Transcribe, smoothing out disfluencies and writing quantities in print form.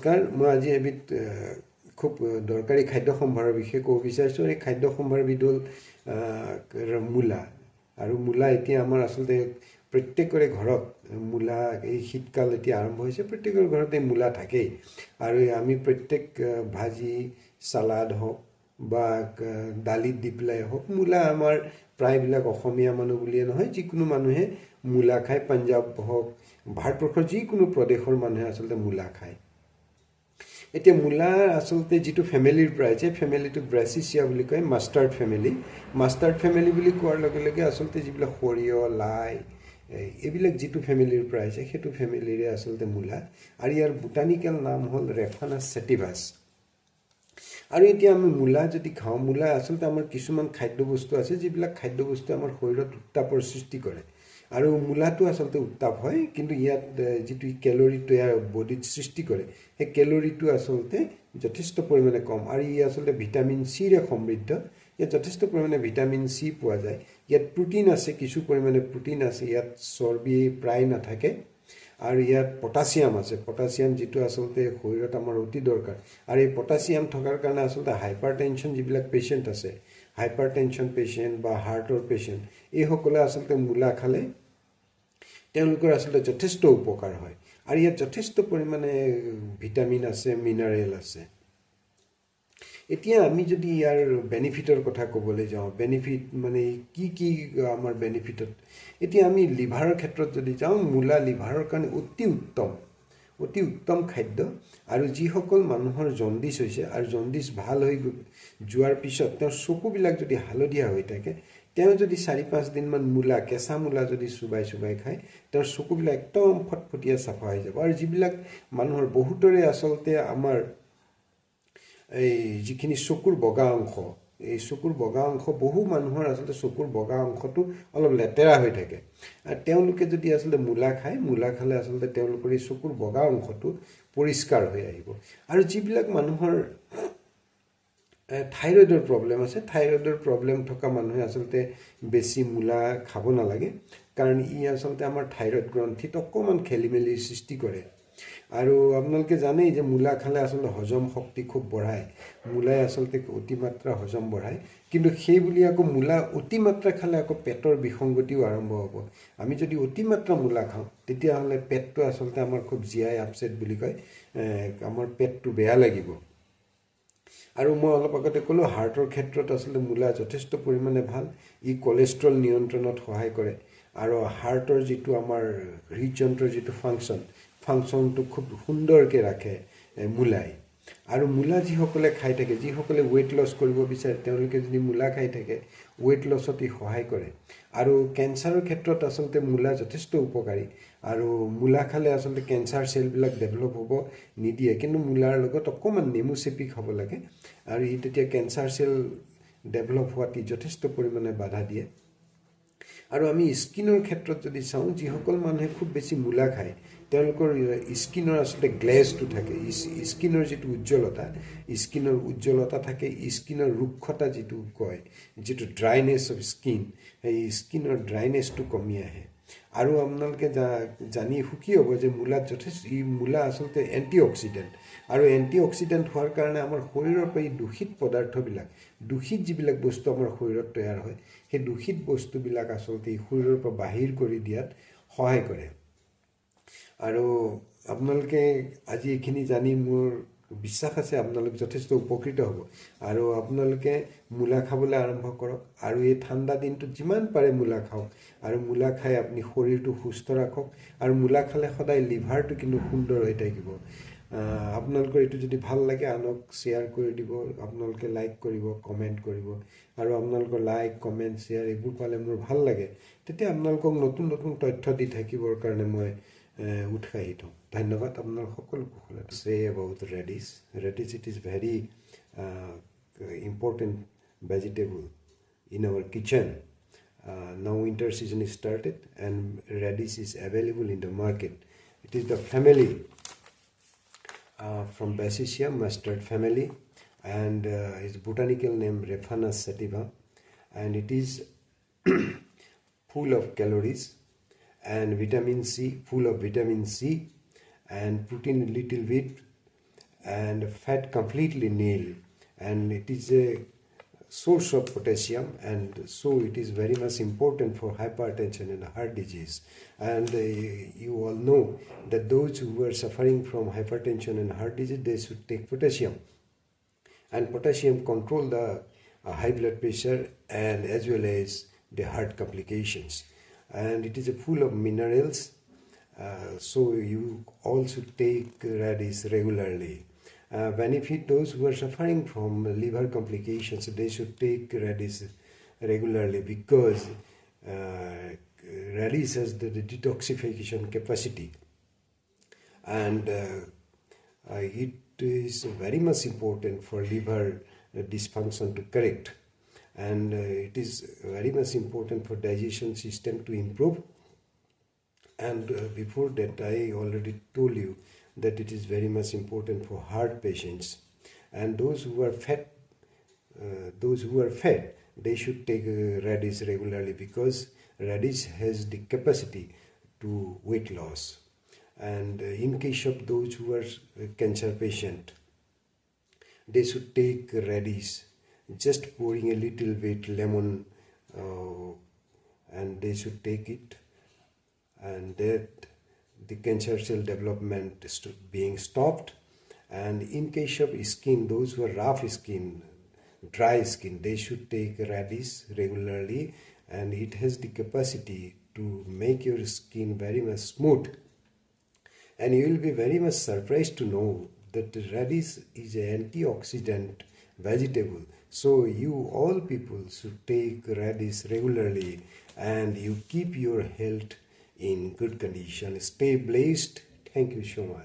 নমস্কাৰ মই আজি এবিধ খুব দৰকাৰী খাদ্য সম্ভাৰৰ বিষয়ে ক'ব বিচাৰিছোঁ এই খাদ্য সম্ভাৰবিধ হ'ল মূলা আৰু মূলা এতিয়া আমাৰ আচলতে প্ৰত্যেকৰে ঘৰত মূলা এই শীতকাল এতিয়া আৰম্ভ হৈছে প্ৰত্যেকৰ ঘৰতে মূলা থাকেই আৰু আমি প্ৰত্যেক ভাজি সালাড হওক বা দালিত দি পেলাই হওক মূলা আমাৰ প্ৰায়বিলাক অসমীয়া মানুহ বুলিয়ে নহয় যিকোনো মানুহে মূলা খায় পাঞ্জাব হওক ভাৰতবৰ্ষৰ যিকোনো প্ৰদেশৰ মানুহে আচলতে মূলা খায় এতিয়া মূলা আচলতে যিটো ফেমিলিৰ পৰা আছে ফেমিলিটো ব্ৰেচিচিয়া বুলি কয় মাষ্টাৰ্ড ফেমিলি বুলি কোৱাৰ লগে লগে আচলতে যিবিলাক সৰিয়হ লাই এইবিলাক যিটো ফেমিলিৰ পৰা আছে সেইটো ফেমিলিৰে আচলতে মূলা আৰু ইয়াৰ বোটানিকেল নাম হ'ল ৰেফানাছ ছেটিভাছ আৰু এতিয়া আমি মূলা যদি খাওঁ মূলা আচলতে আমাৰ কিছুমান খাদ্যবস্তু আছে যিবিলাক খাদ্যবস্তু আমাৰ শৰীৰত উত্তাপৰ সৃষ্টি কৰে আৰু মূলাটো আচলতে উত্তাপ হয় কিন্তু ইয়াত যিটো ক্যালোৰিটো ইয়াৰ বডিত সৃষ্টি কৰে সেই ক্যালোৰিটো আচলতে যথেষ্ট পৰিমাণে কম আৰু ই আচলতে ভিটামিন সি ৰে সমৃদ্ধ ইয়াত যথেষ্ট পৰিমাণে ভিটামিন সি পোৱা যায় ইয়াত প্ৰটিন আছে কিছু পৰিমাণে প্ৰটিন আছে ইয়াত চৰ্বি প্ৰায় নাথাকে আৰু ইয়াত পটাছিয়াম আছে পটাছিয়াম যেটো আচলতে শৰীৰত আমাৰ অতি দৰকাৰ আৰু এই পটাছিয়াম থকাৰ কাৰণে আচলতে হাইপাৰটেনশন যিবিলাক পেশেন্ট আছে হাইপাৰটেনশন পেশেন্ট বা হাৰ্টৰ পেশেন্ট এই সকলে আচলতে মূলা খালে তেওঁলোকৰ আচলতে যথেষ্ট উপকাৰ হয় আৰু ইয়াত যথেষ্ট পৰিমাণে ভিটামিন আছে মিনাৰেল আছে এতিয়া আমি যদি ইয়াৰ বেনিফিটৰ কথা ক'বলৈ যাওঁ বেনিফিট মানে কি আমাৰ বেনিফিটত এতিয়া আমি লিভাৰৰ ক্ষেত্ৰত যদি যাওঁ মূলা লিভাৰৰ কাৰণে অতি উত্তম খাদ্য আৰু যিসকল মানুহৰ জণ্ডিছ হৈছে আৰু জণ্ডিছ ভাল হৈ যোৱাৰ পিছত তেওঁৰ চকুবিলাক যদি হালধীয়া হৈ থাকে তেওঁ যদি 4-5 দিনমান মূলা কেঁচা মূলা যদি চুবাই খায় তেওঁৰ চকুবিলাক একদম ফটফটিয়া চাফা হৈ যাব আৰু যিবিলাক মানুহৰ বহুতৰে আচলতে আমাৰ এই যিখিনি চকুৰ বগা অংশ এই চকুৰ বগা অংশ বহু মানুহৰ আচলতে চকুৰ বগা অংশটো অলপ লেতেৰা হৈ থাকে আৰু তেওঁলোকে যদি আচলতে মূলা খালে আচলতে তেওঁলোকৰ এই চকুৰ বগা অংশটো পৰিষ্কাৰ হৈ আহিব আৰু যিবিলাক মানুহৰ থাইৰয়ডৰ প্ৰবলেম আছে থাইৰয়ডৰ প্ৰবলেম থকা মানুহে আচলতে বেছি মূলা খাব নালাগে কাৰণ ই আচলতে আমাৰ থাইৰয়ড গ্ৰন্থিত অকমান খেলিমেলিৰ সৃষ্টি কৰে আৰু আপোনালোকে জানেই যে মূলা খালে আচলতে হজম শক্তি খুব বঢ়ায় মূলাই আচলতে অতিমাত্ৰা হজম বঢ়ায় কিন্তু সেই বুলি আকৌ মূলা অতিমাত্ৰা খালে আকৌ পেটৰ বিসংগতিও আৰম্ভ হ'ব আমি যদি অতিমাত্ৰা মূলা খাওঁ তেতিয়াহ'লে পেটটো আচলতে আমাৰ খুব জিআই আপছেট বুলি কয় আমাৰ পেটটো বেয়া লাগিব আৰু মই অলপ আগতে ক'লো হাৰ্টৰ ক্ষেত্ৰত আচলতে মূলা যথেষ্ট পৰিমাণে ভাল ই কোলেষ্ট্ৰল নিয়ন্ত্ৰণত সহায় কৰে আৰু হাৰ্টৰ যিটো আমাৰ হৃদযন্ত্ৰৰ যিটো ফাংচনটো খুব সুন্দৰকৈ ৰাখে মূলাই আৰু মূলা যিসকলে খাই থাকে যিসকলে ওয়েট লছ কৰিব বিচাৰে তেওঁলোকে যদি মূলা খাই থাকে ওয়েট লছত ই সহায় কৰে আৰু কেঞ্চাৰৰ ক্ষেত্ৰত আচলতে মূলা যথেষ্ট উপকাৰী আৰু মূলা খালে আচলতে কেঞ্চাৰ সেলবিলাক ডেভেলপ হ'ব নিদিয়ে কিন্তু মূলাৰ লগত অকমান নেমু চেপি খাব লাগে আৰু ই তেতিয়া কেঞ্চাৰ সেল ডেভেলপ হোৱাত যথেষ্ট পৰিমাণে বাধা দিয়ে আৰু আমি স্কিনৰ ক্ষেত্ৰত যদি চাওঁ যিসকল মানুহে খুব বেছি মূলা খায় তেওঁলোকৰ স্কিনৰ আচলতে গ্লেজটো থাকে স্কিনৰ যিটো উজ্জ্বলতা থাকে স্কিনৰ ৰুক্ষতা যিটো কয় যিটো ড্ৰাইনেছ অফ স্কিন এই স্কিনৰ ড্ৰাইনেছটো কমি আহে আৰু আপোনালোকে জানি সুখী হ'ব যে মূলা আচলতে এণ্টিঅক্সিডেণ্ট আৰু এণ্টিঅক্সিডেণ্ট হোৱাৰ কাৰণে আমাৰ শৰীৰৰ পৰা দূষিত পদাৰ্থবিলাক দূষিত যিবিলাক বস্তু আমাৰ শৰীৰত তৈয়াৰ হয় সেই দূষিত বস্তুবিলাক আচলতে শৰীৰৰ পৰা বাহিৰ কৰি দিয়াত সহায় কৰে আৰু আপোনালোকে আজি এইখিনি জানি মোৰ বিশ্বাস আছে আপোনালোক যথেষ্ট উপকৃত হ'ব আৰু আপোনালোকে মূলা খাবলৈ আৰম্ভ কৰক আৰু এই ঠাণ্ডা দিনটোত যিমান পাৰে মূলা খাওক আৰু মূলা খাই আপুনি শৰীৰটো সুস্থ ৰাখক আৰু মূলা খালে সদায় লিভাৰটো কিন্তু সুন্দৰ হৈ থাকিব আপোনালোকৰ এইটো যদি ভাল লাগে আনক শ্বেয়াৰ কৰি দিব আপোনালোকে লাইক কৰিব কমেণ্ট কৰিব আৰু আপোনালোকৰ লাইক কমেণ্ট শ্বেয়াৰ এইবোৰ পালে মোৰ ভাল লাগে তেতিয়া আপোনালোকক নতুন তথ্য দি থাকিবৰ কাৰণে মই উৎসাহিত ধন্যবাদ আপোনালোক সকলো কুশলে say about radish it is very important vegetable in our kitchen now winter season is started and radish is available in the market it is the family from Basaceae mustard family and its botanical name Epiphanes sativa and it is full of calories and vitamin C, full of vitamin C and protein a little bit and fat completely nil, and it is a source of potassium, and so it is very much important for hypertension and heart disease. And you all know that those who are suffering from hypertension and heart disease, they should take potassium, and potassium control the high blood pressure and as well as the heart complications. And it is full of minerals, so you all should take radish regularly. Benefit those who are suffering from liver complications, they should take radish regularly, because radish has the detoxification capacity, and it is very much important for liver dysfunction to correct, and it is very much important for digestion system to improve. And before that, I already told you that it is very much important for heart patients, and those who are fat, they should take radish regularly, because radish has the capacity to weight loss. And in case of those who are cancer patient, they should take radish, just pouring a little bit lemon, and they should take it, and that the cancer cell development is being stopped. And in case of skin, those who are rough skin, dry skin, they should take radish regularly, and it has the capacity to make your skin very much smooth. And you will be very much surprised to know that radish is an antioxidant vegetable. So you all people should take radish regularly, and you keep your health in good condition. Stay blessed. Thank you so much.